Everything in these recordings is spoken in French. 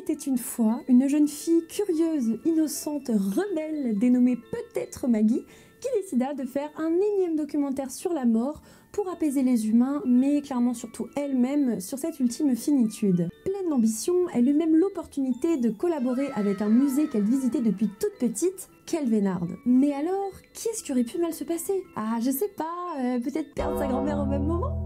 était une fois une jeune fille curieuse, innocente, rebelle, dénommée peut-être Maggie, qui décida de faire un énième documentaire sur la mort pour apaiser les humains, mais clairement surtout elle-même sur cette ultime finitude. Pleine d'ambition, elle eut même l'opportunité de collaborer avec un musée qu'elle visitait depuis toute petite, quelle vénarde. Mais alors, qui est-ce qui aurait pu mal se passer? Ah, je sais pas, peut-être perdre sa grand-mère au même moment?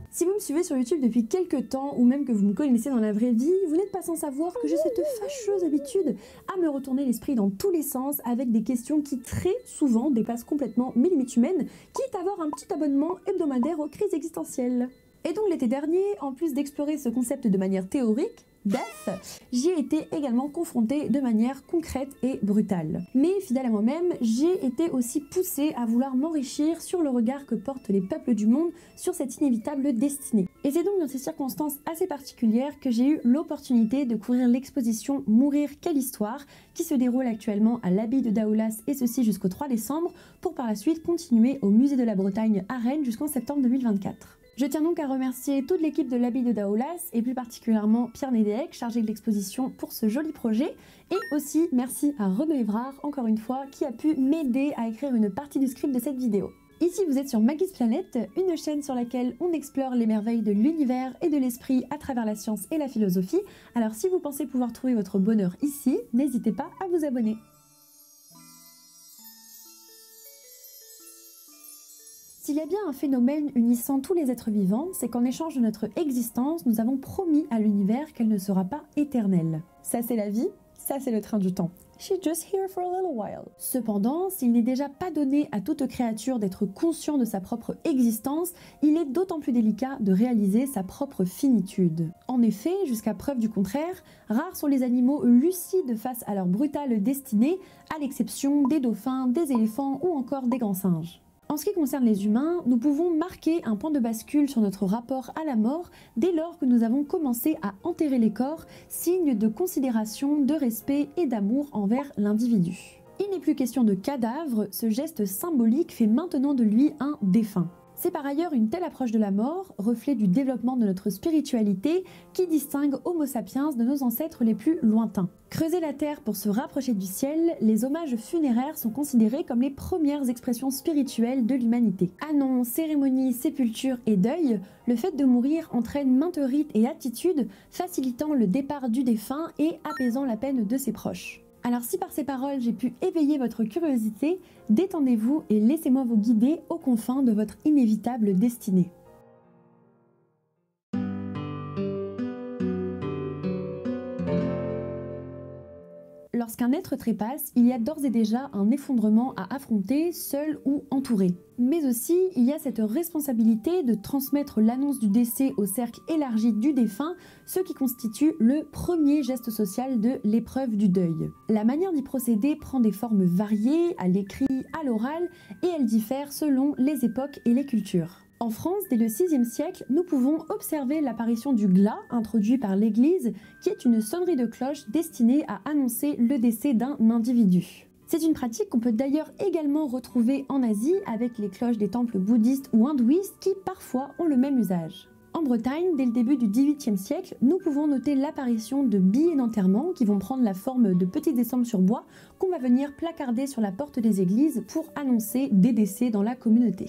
Si vous me suivez sur YouTube depuis quelques temps, ou même que vous me connaissez dans la vraie vie, vous n'êtes pas sans savoir que j'ai cette fâcheuse habitude à me retourner l'esprit dans tous les sens avec des questions qui très souvent dépassent complètement mes limites humaines, quitte à avoir un petit abonnement hebdomadaire aux crises existentielles. Et donc l'été dernier, en plus d'explorer ce concept de manière théorique, death, j'y ai été également confrontée de manière concrète et brutale. Mais fidèle à moi-même, j'ai été aussi poussée à vouloir m'enrichir sur le regard que portent les peuples du monde sur cette inévitable destinée. Et c'est donc dans ces circonstances assez particulières que j'ai eu l'opportunité de couvrir l'exposition Mourir quelle histoire, qui se déroule actuellement à l'abbaye de Daoulas, et ceci jusqu'au 3 décembre, pour par la suite continuer au musée de la Bretagne à Rennes jusqu'en septembre 2024. Je tiens donc à remercier toute l'équipe de l'abbaye de Daoulas et plus particulièrement Pierre Nédéec, chargé de l'exposition pour ce joli projet. Et aussi merci à Renaud Évrard, encore une fois, qui a pu m'aider à écrire une partie du script de cette vidéo. Ici vous êtes sur Maggie's Planet, une chaîne sur laquelle on explore les merveilles de l'univers et de l'esprit à travers la science et la philosophie. Alors si vous pensez pouvoir trouver votre bonheur ici, n'hésitez pas à vous abonner. S'il y a bien un phénomène unissant tous les êtres vivants, c'est qu'en échange de notre existence, nous avons promis à l'univers qu'elle ne sera pas éternelle. Ça c'est la vie, ça c'est le train du temps. She's just here for a little while. Cependant, s'il n'est déjà pas donné à toute créature d'être conscient de sa propre existence, il est d'autant plus délicat de réaliser sa propre finitude. En effet, jusqu'à preuve du contraire, rares sont les animaux lucides face à leur brutale destinée, à l'exception des dauphins, des éléphants ou encore des grands singes. En ce qui concerne les humains, nous pouvons marquer un point de bascule sur notre rapport à la mort dès lors que nous avons commencé à enterrer les corps, signe de considération, de respect et d'amour envers l'individu. Il n'est plus question de cadavre, ce geste symbolique fait maintenant de lui un défunt. C'est par ailleurs une telle approche de la mort, reflet du développement de notre spiritualité, qui distingue Homo sapiens de nos ancêtres les plus lointains. Creuser la terre pour se rapprocher du ciel, les hommages funéraires sont considérés comme les premières expressions spirituelles de l'humanité. Annonces, cérémonies, sépultures et deuil, le fait de mourir entraîne maintes rites et attitudes, facilitant le départ du défunt et apaisant la peine de ses proches. Alors si par ces paroles j'ai pu éveiller votre curiosité, détendez-vous et laissez-moi vous guider aux confins de votre inévitable destinée. Lorsqu'un être trépasse, il y a d'ores et déjà un effondrement à affronter, seul ou entouré. Mais aussi, il y a cette responsabilité de transmettre l'annonce du décès au cercle élargi du défunt, ce qui constitue le premier geste social de l'épreuve du deuil. La manière d'y procéder prend des formes variées, à l'écrit, à l'oral, et elle diffère selon les époques et les cultures. En France, dès le VIe siècle, nous pouvons observer l'apparition du glas, introduit par l'Église, qui est une sonnerie de cloche destinée à annoncer le décès d'un individu. C'est une pratique qu'on peut d'ailleurs également retrouver en Asie avec les cloches des temples bouddhistes ou hindouistes qui parfois ont le même usage. En Bretagne, dès le début du XVIIIe siècle, nous pouvons noter l'apparition de billets d'enterrement qui vont prendre la forme de petits dessins sur bois qu'on va venir placarder sur la porte des églises pour annoncer des décès dans la communauté.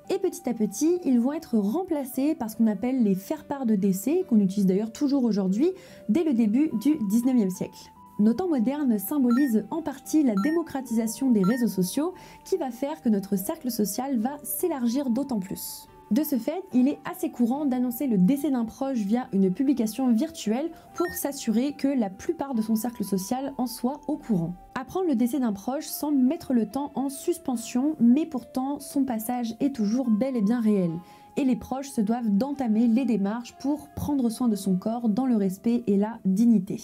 Et petit à petit, ils vont être remplacés par ce qu'on appelle les faire-part de décès, qu'on utilise d'ailleurs toujours aujourd'hui, dès le début du XIXe siècle. Nos temps modernes symbolisent en partie la démocratisation des réseaux sociaux qui va faire que notre cercle social va s'élargir d'autant plus. De ce fait, il est assez courant d'annoncer le décès d'un proche via une publication virtuelle pour s'assurer que la plupart de son cercle social en soit au courant. Apprendre le décès d'un proche semble mettre le temps en suspension, mais pourtant son passage est toujours bel et bien réel. Et les proches se doivent d'entamer les démarches pour prendre soin de son corps dans le respect et la dignité.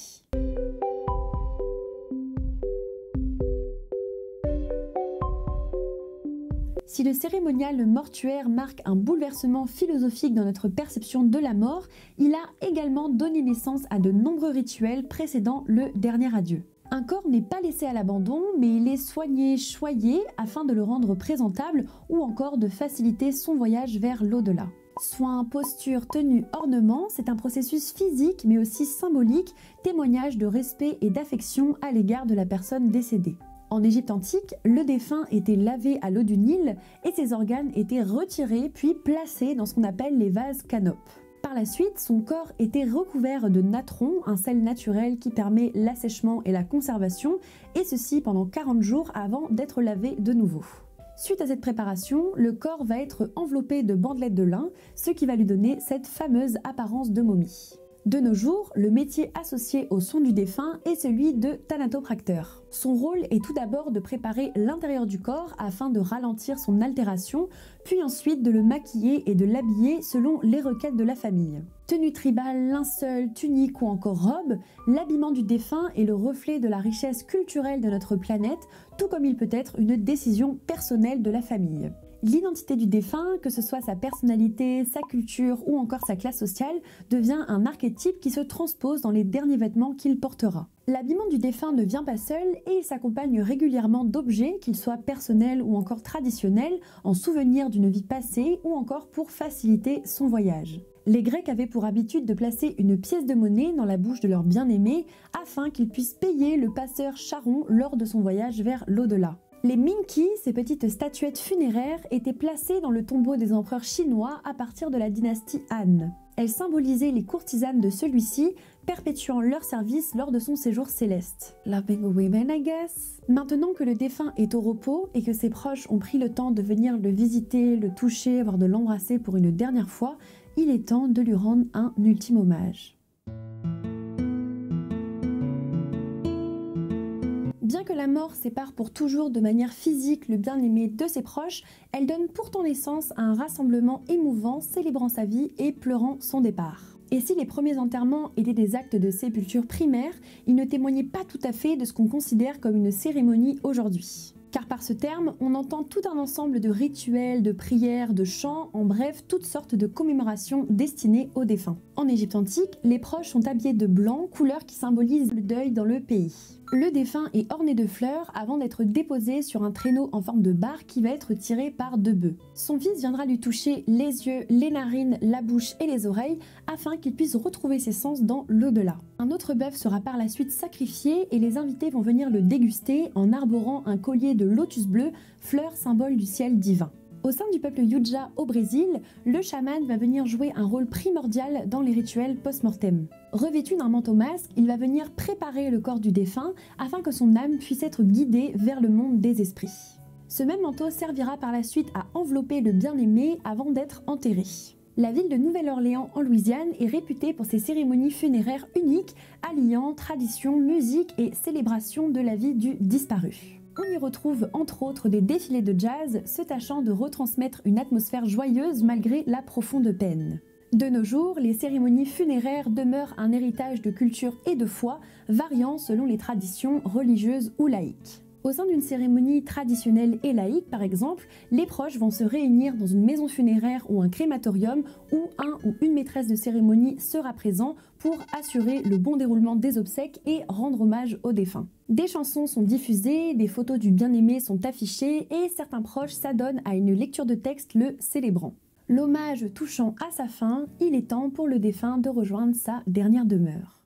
Si le cérémonial mortuaire marque un bouleversement philosophique dans notre perception de la mort, il a également donné naissance à de nombreux rituels précédant le dernier adieu. Un corps n'est pas laissé à l'abandon, mais il est soigné, choyé afin de le rendre présentable ou encore de faciliter son voyage vers l'au-delà. Soins, posture, tenue, ornement, c'est un processus physique mais aussi symbolique, témoignage de respect et d'affection à l'égard de la personne décédée. En Égypte antique, le défunt était lavé à l'eau du Nil et ses organes étaient retirés puis placés dans ce qu'on appelle les vases canopes. Par la suite, son corps était recouvert de natron, un sel naturel qui permet l'assèchement et la conservation, et ceci pendant 40 jours avant d'être lavé de nouveau. Suite à cette préparation, le corps va être enveloppé de bandelettes de lin, ce qui va lui donner cette fameuse apparence de momie. De nos jours, le métier associé aux soins du défunt est celui de thanatopracteur. Son rôle est tout d'abord de préparer l'intérieur du corps afin de ralentir son altération, puis ensuite de le maquiller et de l'habiller selon les requêtes de la famille. Tenue tribale, linceul, tunique ou encore robe, l'habillement du défunt est le reflet de la richesse culturelle de notre planète, tout comme il peut être une décision personnelle de la famille. L'identité du défunt, que ce soit sa personnalité, sa culture ou encore sa classe sociale, devient un archétype qui se transpose dans les derniers vêtements qu'il portera. L'habillement du défunt ne vient pas seul et il s'accompagne régulièrement d'objets, qu'ils soient personnels ou encore traditionnels, en souvenir d'une vie passée ou encore pour faciliter son voyage. Les Grecs avaient pour habitude de placer une pièce de monnaie dans la bouche de leur bien-aimé afin qu'il puisse payer le passeur Charon lors de son voyage vers l'au-delà. Les minki, ces petites statuettes funéraires, étaient placées dans le tombeau des empereurs chinois à partir de la dynastie Han. Elles symbolisaient les courtisanes de celui-ci, perpétuant leur service lors de son séjour céleste. Loving women, I guess. Maintenant que le défunt est au repos et que ses proches ont pris le temps de venir le visiter, le toucher, voire de l'embrasser pour une dernière fois, il est temps de lui rendre un ultime hommage. Bien que la mort sépare pour toujours de manière physique le bien-aimé de ses proches, elle donne pourtant naissance à un rassemblement émouvant célébrant sa vie et pleurant son départ. Et si les premiers enterrements étaient des actes de sépulture primaires, ils ne témoignaient pas tout à fait de ce qu'on considère comme une cérémonie aujourd'hui. Car par ce terme, on entend tout un ensemble de rituels, de prières, de chants, en bref, toutes sortes de commémorations destinées aux défunts. En Égypte antique, les proches sont habillés de blanc, couleur qui symbolise le deuil dans le pays. Le défunt est orné de fleurs avant d'être déposé sur un traîneau en forme de barque qui va être tiré par 2 bœufs. Son fils viendra lui toucher les yeux, les narines, la bouche et les oreilles afin qu'il puisse retrouver ses sens dans l'au-delà. Un autre bœuf sera par la suite sacrifié et les invités vont venir le déguster en arborant un collier de lotus bleu, fleur symbole du ciel divin. Au sein du peuple Yuja au Brésil, le chaman va venir jouer un rôle primordial dans les rituels post-mortem. Revêtu d'un manteau masque, il va venir préparer le corps du défunt afin que son âme puisse être guidée vers le monde des esprits. Ce même manteau servira par la suite à envelopper le bien-aimé avant d'être enterré. La ville de Nouvelle-Orléans en Louisiane est réputée pour ses cérémonies funéraires uniques, alliant tradition, musique et célébration de la vie du disparu. On y retrouve entre autres des défilés de jazz se tâchant de retransmettre une atmosphère joyeuse malgré la profonde peine. De nos jours, les cérémonies funéraires demeurent un héritage de culture et de foi, variant selon les traditions religieuses ou laïques. Au sein d'une cérémonie traditionnelle et laïque, par exemple, les proches vont se réunir dans une maison funéraire ou un crématorium où un ou une maîtresse de cérémonie sera présent pour assurer le bon déroulement des obsèques et rendre hommage aux défunts. Des chansons sont diffusées, des photos du bien-aimé sont affichées et certains proches s'adonnent à une lecture de texte le célébrant. L'hommage touchant à sa fin, il est temps pour le défunt de rejoindre sa dernière demeure.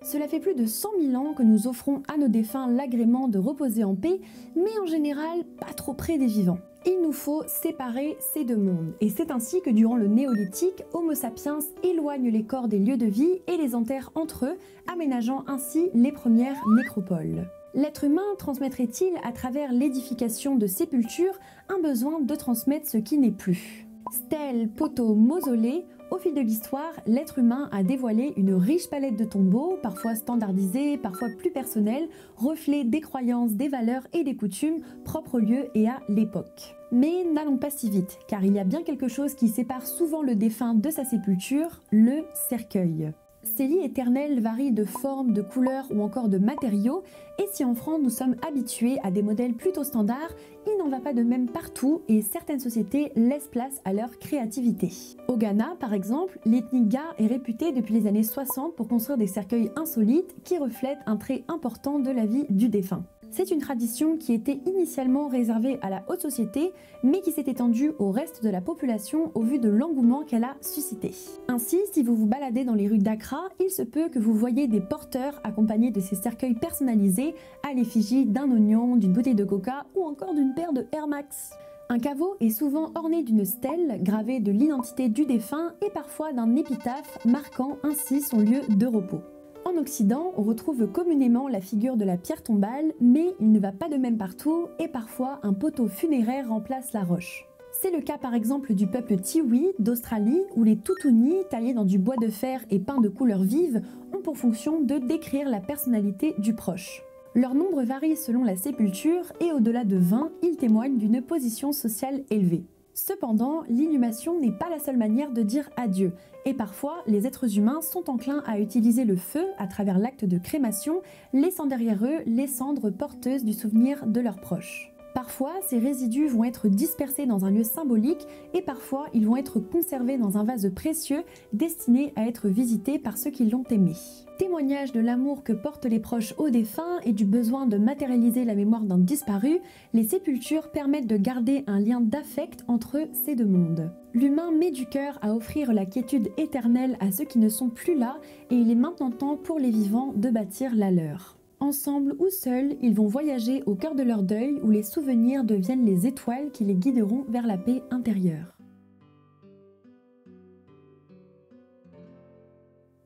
Cela fait plus de 100 000 ans que nous offrons à nos défunts l'agrément de reposer en paix, mais en général pas trop près des vivants. Il nous faut séparer ces 2 mondes. Et c'est ainsi que durant le néolithique, Homo sapiens éloigne les corps des lieux de vie et les enterre entre eux, aménageant ainsi les premières nécropoles. L'être humain transmettrait-il à travers l'édification de sépultures un besoin de transmettre ce qui n'est plus? Stèles, poteaux, mausolées, au fil de l'histoire, l'être humain a dévoilé une riche palette de tombeaux, parfois standardisés, parfois plus personnels, reflets des croyances, des valeurs et des coutumes propres au lieu et à l'époque. Mais n'allons pas si vite, car il y a bien quelque chose qui sépare souvent le défunt de sa sépulture, le cercueil. Ces lits éternels varient de forme, de couleur ou encore de matériaux, et si en France nous sommes habitués à des modèles plutôt standards, il n'en va pas de même partout et certaines sociétés laissent place à leur créativité. Au Ghana, par exemple, l'ethnie Ga est réputée depuis les années 60 pour construire des cercueils insolites qui reflètent un trait important de la vie du défunt. C'est une tradition qui était initialement réservée à la haute société, mais qui s'est étendue au reste de la population au vu de l'engouement qu'elle a suscité. Ainsi, si vous vous baladez dans les rues d'Accra, il se peut que vous voyez des porteurs accompagnés de ces cercueils personnalisés à l'effigie d'un oignon, d'une bouteille de coca ou encore d'une paire de Air Max. Un caveau est souvent orné d'une stèle gravée de l'identité du défunt et parfois d'un épitaphe marquant ainsi son lieu de repos. En Occident, on retrouve communément la figure de la pierre tombale, mais il ne va pas de même partout et parfois un poteau funéraire remplace la roche. C'est le cas par exemple du peuple Tiwi d'Australie où les tutunis taillés dans du bois de fer et peints de couleurs vives ont pour fonction de décrire la personnalité du proche. Leur nombre varie selon la sépulture et au-delà de 20, ils témoignent d'une position sociale élevée. Cependant, l'inhumation n'est pas la seule manière de dire adieu, et parfois les êtres humains sont enclins à utiliser le feu à travers l'acte de crémation, laissant derrière eux les cendres porteuses du souvenir de leurs proches. Parfois, ces résidus vont être dispersés dans un lieu symbolique et parfois ils vont être conservés dans un vase précieux destiné à être visité par ceux qui l'ont aimé. Témoignage de l'amour que portent les proches aux défunts et du besoin de matérialiser la mémoire d'un disparu, les sépultures permettent de garder un lien d'affect entre ces deux mondes. L'humain met du cœur à offrir la quiétude éternelle à ceux qui ne sont plus là et il est maintenant temps pour les vivants de bâtir la leur. Ensemble ou seuls, ils vont voyager au cœur de leur deuil où les souvenirs deviennent les étoiles qui les guideront vers la paix intérieure.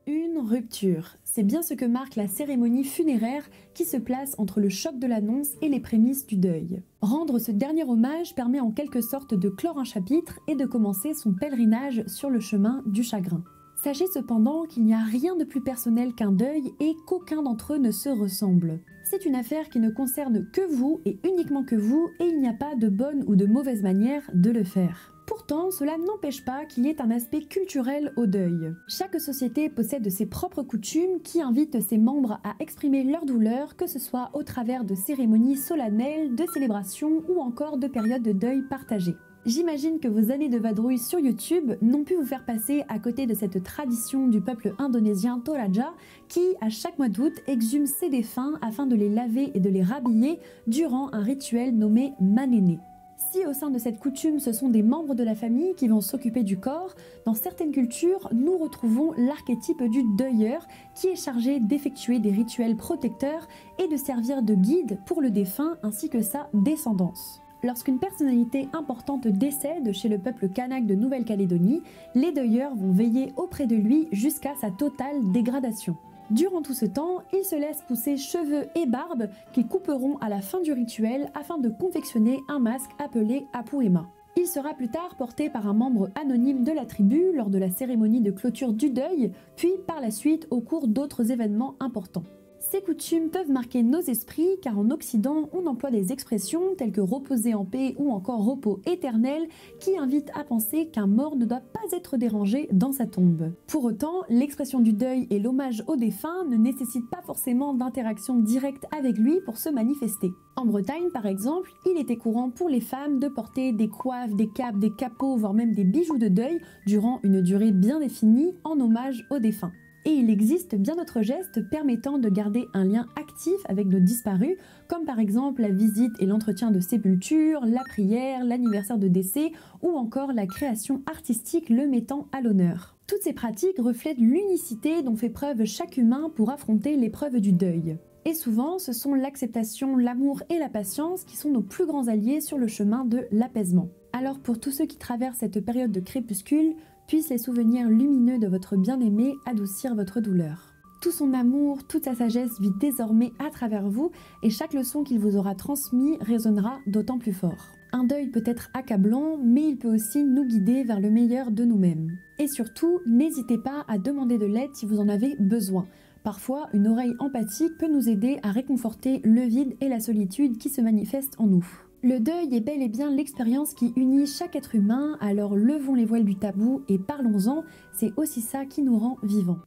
Une rupture, c'est bien ce que marque la cérémonie funéraire qui se place entre le choc de l'annonce et les prémices du deuil. Rendre ce dernier hommage permet en quelque sorte de clore un chapitre et de commencer son pèlerinage sur le chemin du chagrin. Sachez cependant qu'il n'y a rien de plus personnel qu'un deuil et qu'aucun d'entre eux ne se ressemble. C'est une affaire qui ne concerne que vous et uniquement que vous et il n'y a pas de bonne ou de mauvaise manière de le faire. Pourtant, cela n'empêche pas qu'il y ait un aspect culturel au deuil. Chaque société possède ses propres coutumes qui invitent ses membres à exprimer leur douleur, que ce soit au travers de cérémonies solennelles, de célébrations ou encore de périodes de deuil partagées. J'imagine que vos années de vadrouille sur YouTube n'ont pu vous faire passer à côté de cette tradition du peuple indonésien Toraja qui, à chaque mois d'août, exhume ses défunts afin de les laver et de les rhabiller durant un rituel nommé Manene. Si au sein de cette coutume, ce sont des membres de la famille qui vont s'occuper du corps, dans certaines cultures, nous retrouvons l'archétype du deuilleur qui est chargé d'effectuer des rituels protecteurs et de servir de guide pour le défunt ainsi que sa descendance. Lorsqu'une personnalité importante décède chez le peuple kanak de Nouvelle-Calédonie, les deuilleurs vont veiller auprès de lui jusqu'à sa totale dégradation. Durant tout ce temps, ils se laissent pousser cheveux et barbe qu'ils couperont à la fin du rituel afin de confectionner un masque appelé Apuema. Il sera plus tard porté par un membre anonyme de la tribu lors de la cérémonie de clôture du deuil, puis par la suite au cours d'autres événements importants. Ces coutumes peuvent marquer nos esprits car en Occident, on emploie des expressions telles que reposer en paix ou encore repos éternel qui invitent à penser qu'un mort ne doit pas être dérangé dans sa tombe. Pour autant, l'expression du deuil et l'hommage au défunt ne nécessitent pas forcément d'interaction directe avec lui pour se manifester. En Bretagne, par exemple, il était courant pour les femmes de porter des coiffes, des capes, des capots, voire même des bijoux de deuil durant une durée bien définie en hommage au défunt. Et il existe bien d'autres gestes permettant de garder un lien actif avec nos disparus, comme par exemple la visite et l'entretien de sépulture, la prière, l'anniversaire de décès ou encore la création artistique le mettant à l'honneur. Toutes ces pratiques reflètent l'unicité dont fait preuve chaque humain pour affronter l'épreuve du deuil. Et souvent, ce sont l'acceptation, l'amour et la patience qui sont nos plus grands alliés sur le chemin de l'apaisement. Alors pour tous ceux qui traversent cette période de crépuscule, puissent les souvenirs lumineux de votre bien-aimé adoucir votre douleur. Tout son amour, toute sa sagesse vit désormais à travers vous et chaque leçon qu'il vous aura transmise résonnera d'autant plus fort. Un deuil peut être accablant, mais il peut aussi nous guider vers le meilleur de nous-mêmes. Et surtout, n'hésitez pas à demander de l'aide si vous en avez besoin. Parfois, une oreille empathique peut nous aider à réconforter le vide et la solitude qui se manifestent en nous. Le deuil est bel et bien l'expérience qui unit chaque être humain, alors levons les voiles du tabou et parlons-en, c'est aussi ça qui nous rend vivants.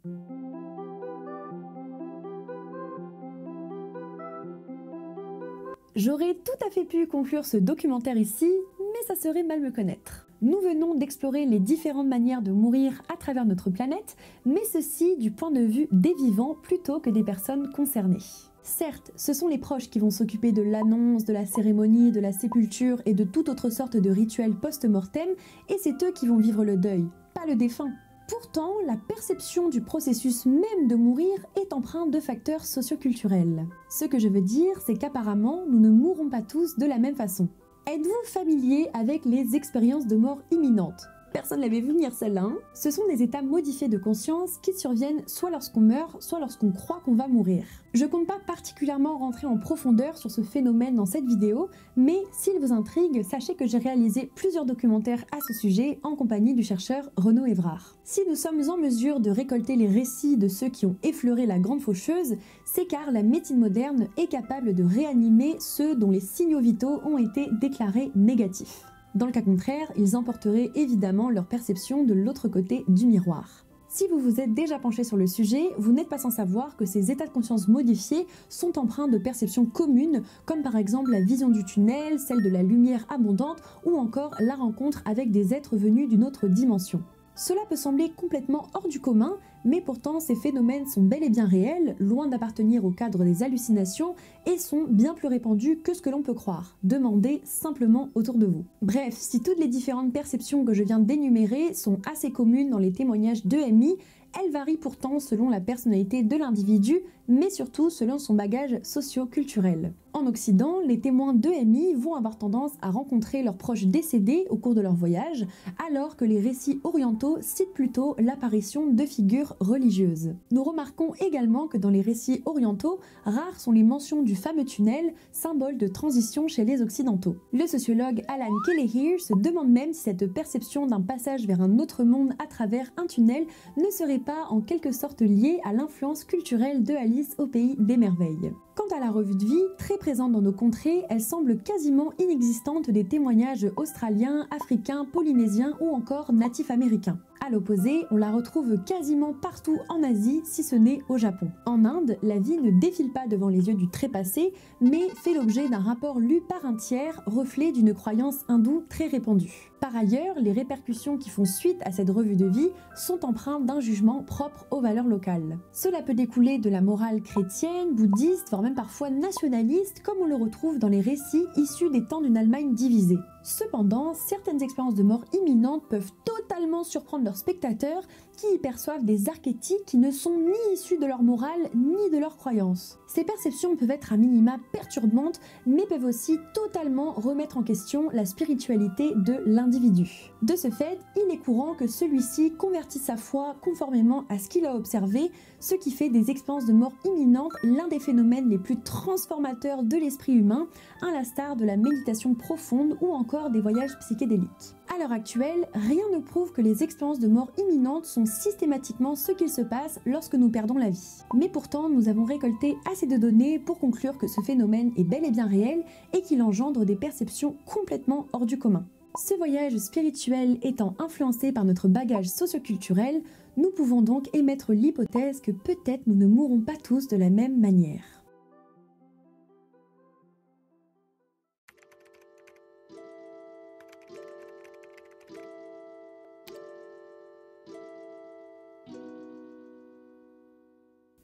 J'aurais tout à fait pu conclure ce documentaire ici, mais ça serait mal me connaître. Nous venons d'explorer les différentes manières de mourir à travers notre planète, mais ceci du point de vue des vivants plutôt que des personnes concernées. Certes, ce sont les proches qui vont s'occuper de l'annonce, de la cérémonie, de la sépulture et de toute autre sorte de rituel post-mortem, et c'est eux qui vont vivre le deuil, pas le défunt. Pourtant, la perception du processus même de mourir est empreinte de facteurs socioculturels. Ce que je veux dire, c'est qu'apparemment, nous ne mourrons pas tous de la même façon. Êtes-vous familier avec les expériences de mort imminente ? Personne l'avait vu venir celle-là, hein ? Ce sont des états modifiés de conscience qui surviennent soit lorsqu'on meurt, soit lorsqu'on croit qu'on va mourir. Je compte pas particulièrement rentrer en profondeur sur ce phénomène dans cette vidéo, mais s'il vous intrigue, sachez que j'ai réalisé plusieurs documentaires à ce sujet en compagnie du chercheur Renaud Evrard. Si nous sommes en mesure de récolter les récits de ceux qui ont effleuré la grande faucheuse, c'est car la médecine moderne est capable de réanimer ceux dont les signaux vitaux ont été déclarés négatifs. Dans le cas contraire, ils emporteraient évidemment leur perception de l'autre côté du miroir. Si vous vous êtes déjà penché sur le sujet, vous n'êtes pas sans savoir que ces états de conscience modifiés sont empreints de perceptions communes, comme par exemple la vision du tunnel, celle de la lumière abondante ou encore la rencontre avec des êtres venus d'une autre dimension. Cela peut sembler complètement hors du commun, mais pourtant ces phénomènes sont bel et bien réels, loin d'appartenir au cadre des hallucinations, et sont bien plus répandus que ce que l'on peut croire. Demandez simplement autour de vous. Bref, si toutes les différentes perceptions que je viens d'énumérer sont assez communes dans les témoignages d'EMI, elles varient pourtant selon la personnalité de l'individu, mais surtout selon son bagage socio-culturel. En Occident, les témoins d'EMI vont avoir tendance à rencontrer leurs proches décédés au cours de leur voyage, alors que les récits orientaux citent plutôt l'apparition de figures religieuses. Nous remarquons également que dans les récits orientaux, rares sont les mentions du fameux tunnel, symbole de transition chez les occidentaux. Le sociologue Alan Kelleher se demande même si cette perception d'un passage vers un autre monde à travers un tunnel ne serait pas en quelque sorte liée à l'influence culturelle de Alice au pays des merveilles. Quant à la revue de vie, très présente dans nos contrées, elle semble quasiment inexistante des témoignages australiens, africains, polynésiens ou encore natifs américains. A l'opposé, on la retrouve quasiment partout en Asie, si ce n'est au Japon. En Inde, la vie ne défile pas devant les yeux du trépassé, mais fait l'objet d'un rapport lu par un tiers, reflet d'une croyance hindoue très répandue. Par ailleurs, les répercussions qui font suite à cette revue de vie sont empreintes d'un jugement propre aux valeurs locales. Cela peut découler de la morale chrétienne, bouddhiste, voire même parfois nationaliste, comme on le retrouve dans les récits issus des temps d'une Allemagne divisée. Cependant, certaines expériences de mort imminente peuvent totalement surprendre leurs spectateurs qui y perçoivent des archétypes qui ne sont ni issus de leur morale ni de leurs croyances. Ces perceptions peuvent être à minima perturbantes, mais peuvent aussi totalement remettre en question la spiritualité de l'individu. De ce fait, il est courant que celui-ci convertisse sa foi conformément à ce qu'il a observé, ce qui fait des expériences de mort imminente l'un des phénomènes les plus transformateurs de l'esprit humain, à l'instar de la méditation profonde ou encore des voyages psychédéliques. À l'heure actuelle, rien ne prouve que les expériences de mort imminente sont systématiquement ce qu'il se passe lorsque nous perdons la vie. Mais pourtant, nous avons récolté assez de données pour conclure que ce phénomène est bel et bien réel et qu'il engendre des perceptions complètement hors du commun. Ce voyage spirituel étant influencé par notre bagage socioculturel, nous pouvons donc émettre l'hypothèse que peut-être nous ne mourrons pas tous de la même manière.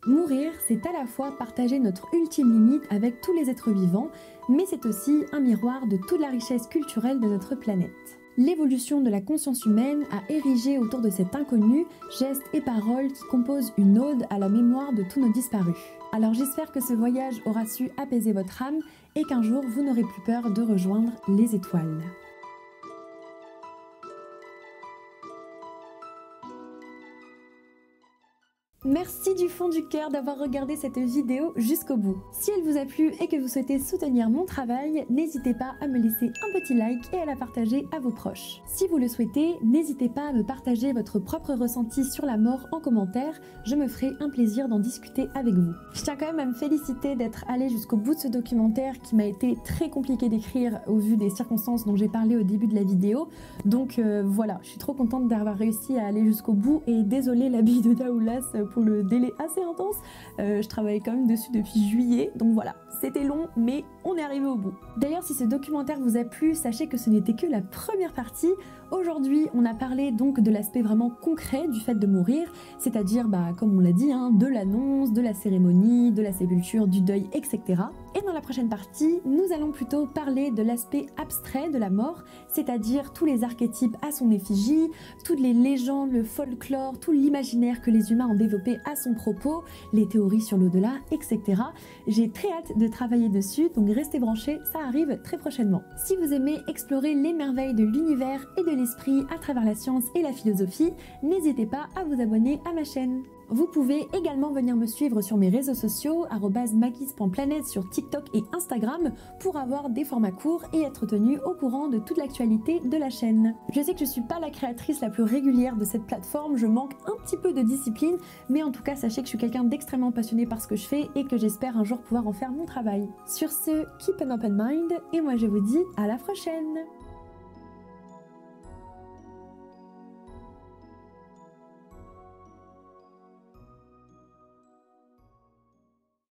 Mourir, c'est à la fois partager notre ultime limite avec tous les êtres vivants, mais c'est aussi un miroir de toute la richesse culturelle de notre planète. L'évolution de la conscience humaine a érigé autour de cet inconnu gestes et paroles qui composent une ode à la mémoire de tous nos disparus. Alors j'espère que ce voyage aura su apaiser votre âme et qu'un jour vous n'aurez plus peur de rejoindre les étoiles. Merci du fond du cœur d'avoir regardé cette vidéo jusqu'au bout. Si elle vous a plu et que vous souhaitez soutenir mon travail, n'hésitez pas à me laisser un petit like et à la partager à vos proches. Si vous le souhaitez, n'hésitez pas à me partager votre propre ressenti sur la mort en commentaire, je me ferai un plaisir d'en discuter avec vous. Je tiens quand même à me féliciter d'être allée jusqu'au bout de ce documentaire qui m'a été très compliqué d'écrire au vu des circonstances dont j'ai parlé au début de la vidéo. Donc voilà, je suis trop contente d'avoir réussi à aller jusqu'au bout et désolée l'habit de Daoulas pour le délai assez intense. Je travaillais quand même dessus depuis juillet, donc voilà, c'était long, mais on est arrivé au bout. D'ailleurs, si ce documentaire vous a plu, sachez que ce n'était que la première partie. Aujourd'hui, on a parlé donc de l'aspect vraiment concret du fait de mourir, c'est-à-dire, comme on l'a dit, de l'annonce, de la cérémonie, de la sépulture, du deuil, etc. Et dans la prochaine partie, nous allons plutôt parler de l'aspect abstrait de la mort, c'est-à-dire tous les archétypes à son effigie, toutes les légendes, le folklore, tout l'imaginaire que les humains ont développé à son propos, les théories sur l'au-delà, etc. J'ai très hâte de travailler dessus, donc restez branchés, ça arrive très prochainement. Si vous aimez explorer les merveilles de l'univers et de l'esprit à travers la science et la philosophie, n'hésitez pas à vous abonner à ma chaîne. Vous pouvez également venir me suivre sur mes réseaux sociaux @magis.planet sur TikTok et Instagram pour avoir des formats courts et être tenu au courant de toute l'actualité de la chaîne. Je sais que je suis pas la créatrice la plus régulière de cette plateforme, je manque un petit peu de discipline, mais en tout cas sachez que je suis quelqu'un d'extrêmement passionné par ce que je fais et que j'espère un jour pouvoir en faire mon travail. Sur ce, keep an open mind et moi je vous dis à la prochaine.